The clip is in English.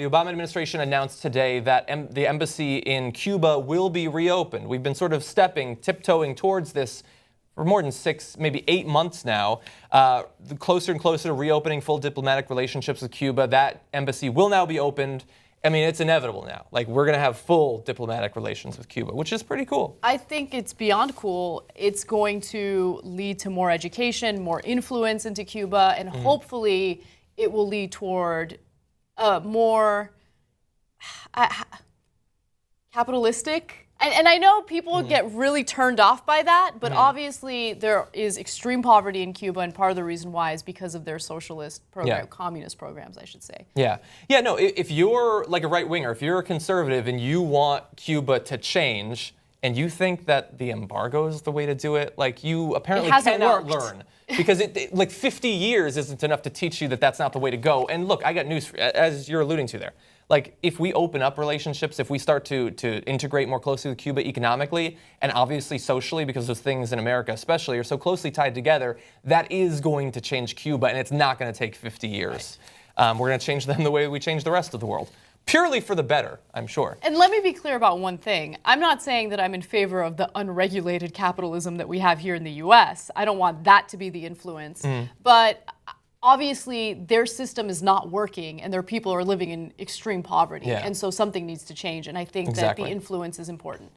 The Obama administration announced today that the embassy in Cuba will be reopened. We've been sort of tiptoeing towards this for more than 6, maybe 8 months now. Closer and closer to reopening full diplomatic relationships with Cuba. That embassy will now be opened. I mean, it's inevitable now. Like, we're going to have full diplomatic relations with Cuba, which is pretty cool. I think it's beyond cool. It's going to lead to more education, more influence into Cuba, and hopefully it will lead toward more capitalistic. And I know people get really turned off by that, but obviously there is extreme poverty in Cuba, and part of the reason why is because of their socialist program, communist programs, I should say. Yeah. Yeah, no, if you're like a right-winger, if you're a conservative and you want Cuba to change, and you think that the embargo is the way to do it, like, you apparently cannot learn. Because like 50 years isn't enough to teach you that that's not the way to go. And look, I got news for you, as you're alluding to there. Like, if we open up relationships, if we start to integrate more closely with Cuba economically and obviously socially, because those things in America especially are so closely tied together, that is going to change Cuba, and it's not going to take 50 years. Right. We're going to change them the way we change the rest of the world. Purely for the better, I'm sure. And let me be clear about one thing. I'm not saying that I'm in favor of the unregulated capitalism that we have here in the U.S. I don't want that to be the influence. But obviously, their system is not working, and their people are living in extreme poverty. And so something needs to change. And I think that the influence is important.